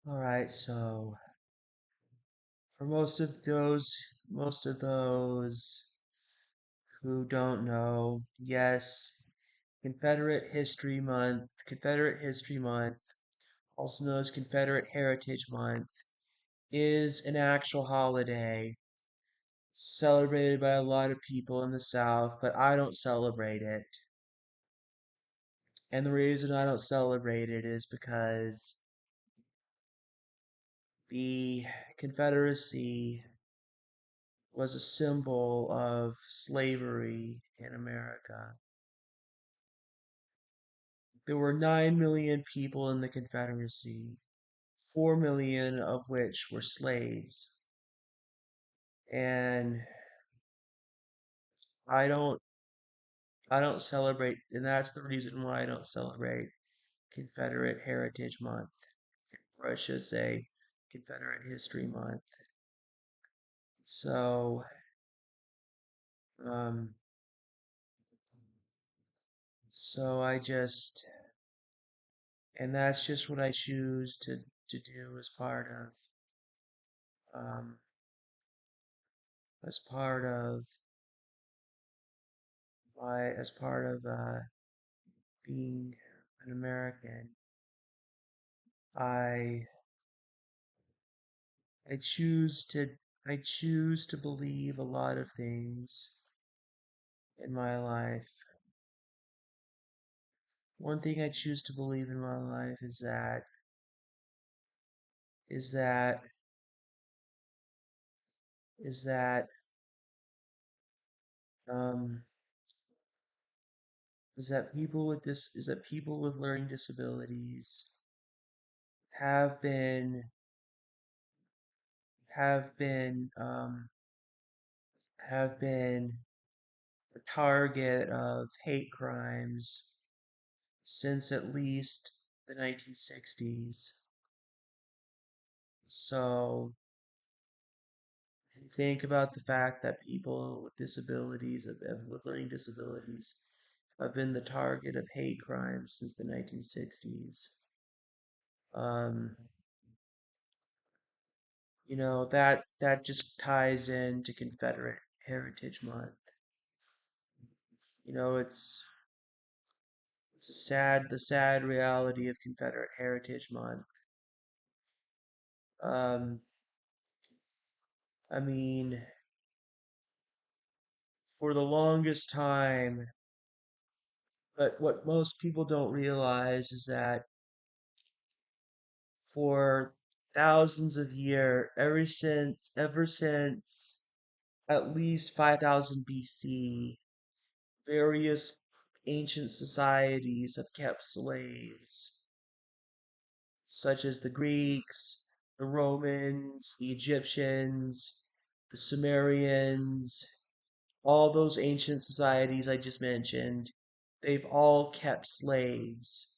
All right, so for most of those who don't know, yes, Confederate History Month, also known as Confederate Heritage Month, is an actual holiday celebrated by a lot of people in the South, but I don't celebrate it. And the reason I don't celebrate it is because the Confederacy was a symbol of slavery in America. There were 9 million people in the Confederacy, 4 million of which were slaves. And I don't I don't celebrate, and that's the reason why I don't celebrate Confederate Heritage Month, or I should say Confederate History Month. So, um, so I just, and that's just what I choose to do um, as part of as part of being an American. I I choose to I choose to believe a lot of things in my life. One thing I choose to believe in my life is that is that um is that people with learning disabilities have been have been have been the target of hate crimes since at least the 1960s. So think about the fact that people with disabilities, with learning disabilities, have been the target of hate crimes since the 1960s. Um, that just ties into Confederate Heritage Month. You know, it's the sad reality of Confederate Heritage Month. Um, I mean, for the longest time, but what most people don't realize is that for thousands of years, ever since at least 5000 BC, various ancient societies have kept slaves, such as the Greeks, the Romans, the Egyptians, the Sumerians, all those ancient societies I just mentioned, they've all kept slaves.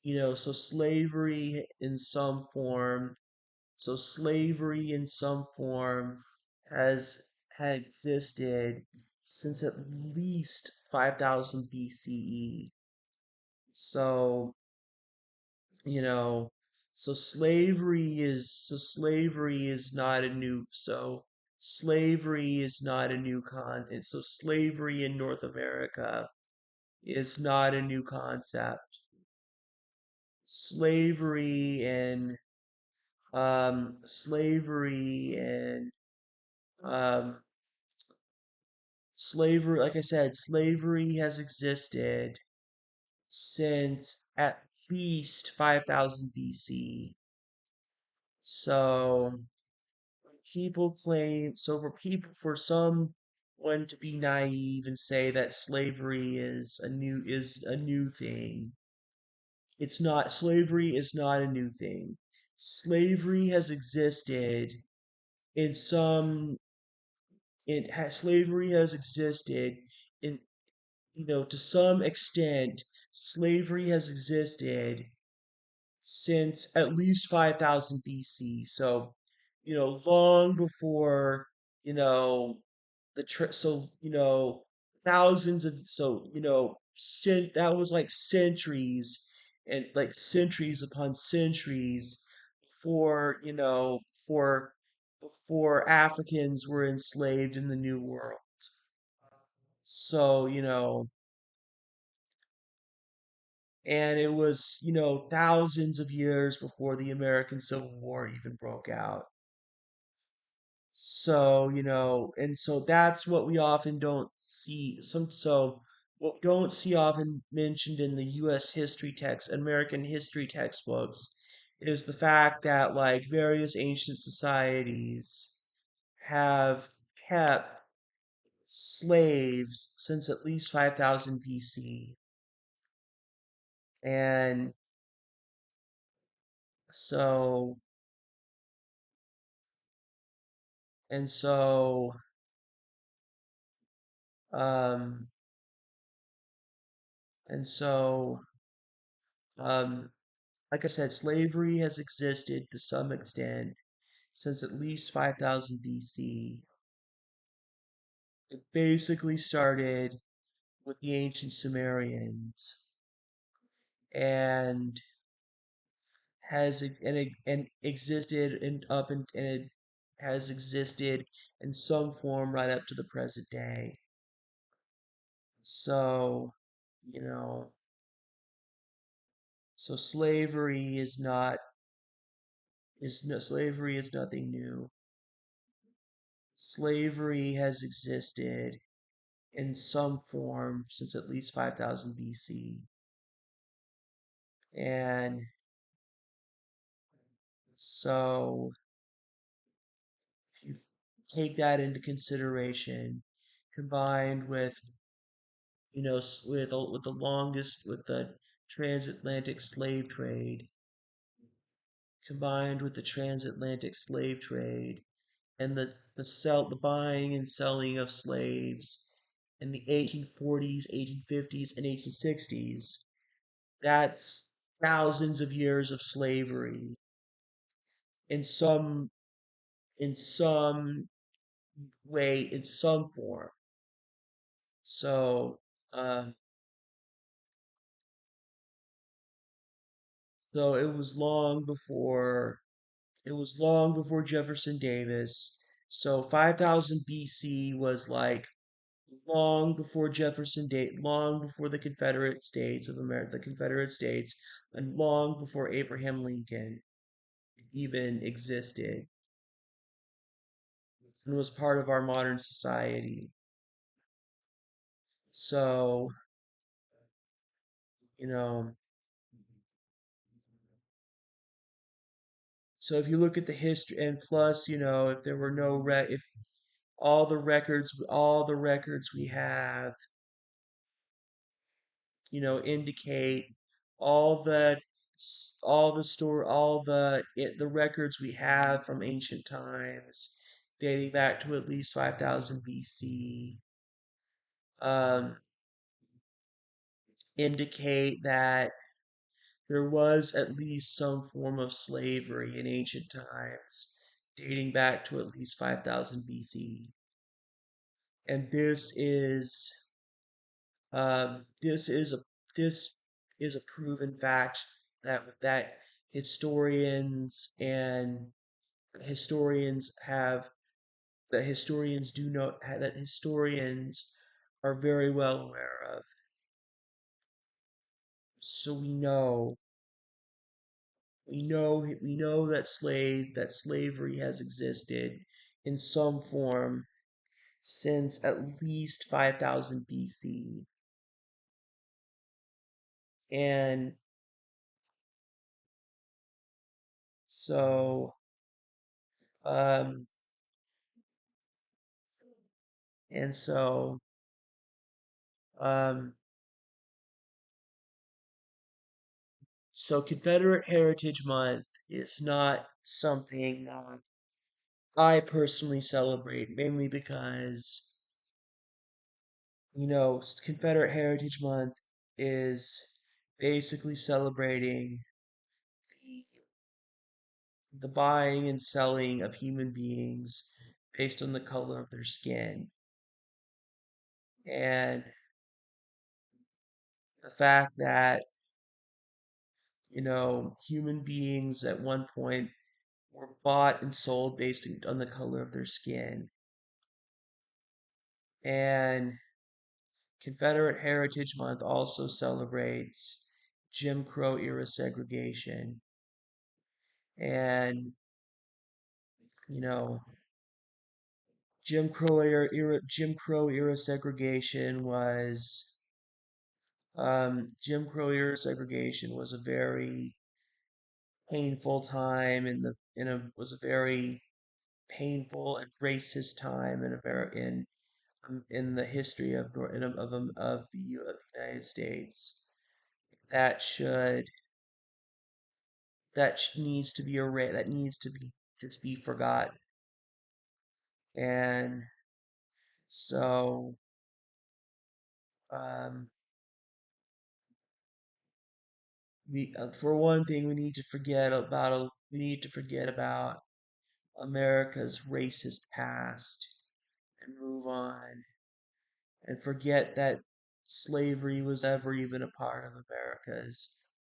So slavery in some form has had existed since at least 5000 BCE. So, you know, slavery is not a new so slavery is not a new so slavery in North America is not a new concept. Slavery and slavery and um slavery, like I said, slavery has existed since at least 5000 BC. So for someone to be naive and say that slavery is a new thing, it's not. Slavery is not a new thing. Slavery has existed in some slavery has existed in to some extent. Slavery has existed since at least 5000 BC. So, long before, you know, thousands of, that was like centuries and like centuries upon centuries before, before Africans were enslaved in the New World. So, and it was, thousands of years before the American Civil War even broke out. So, and so that's what we often don't see. So what we don't see often mentioned in the US history text, American history textbooks, is the fact that like various ancient societies have kept slaves since at least 5000 BC. And so, and so, um, and so, um, like I said, slavery has existed to some extent since at least 5000 BC. It basically started with the ancient Sumerians and and existed and it has existed in some form right up to the present day. So, you know, so slavery is nothing new. Slavery has existed in some form since at least 5000 BC. And so if you take that into consideration, combined with, with the transatlantic slave trade, combined with the transatlantic slave trade and the buying and selling of slaves in the 1840s, 1850s, and 1860s, that's thousands of years of slavery in some way, in some form. So, uh, so it was long before Jefferson Davis. So 5000 BC was like long before the Confederate States of America, the Confederate States, and long before Abraham Lincoln even existed and was part of our modern society. So, you know, so if you look at the history, and plus, if there were no if all the records we have, indicate all the the records we have from ancient times dating back to at least 5000 BC, um, indicate that there was at least some form of slavery in ancient times dating back to at least 5000 BC. And this is a this is a proven fact that historians and historians have that historians do know that historians are very well aware of. So we know that slavery has existed in some form since at least 5000 BC. And so um and so um So Confederate Heritage Month is not something that I personally celebrate, mainly because, Confederate Heritage Month is basically celebrating the buying and selling of human beings based on the color of their skin. And the fact that, human beings at one point were bought and sold based on the color of their skin. And Confederate Heritage Month also celebrates Jim Crow era segregation. And, you know, Jim Crow era segregation was a very painful time in a was a very painful and racist time in the history of of the United States. That should needs to be that needs to be just be forgotten. And so um, for one thing, we need to forget about America's racist past and move on and forget that slavery was ever even a part of America's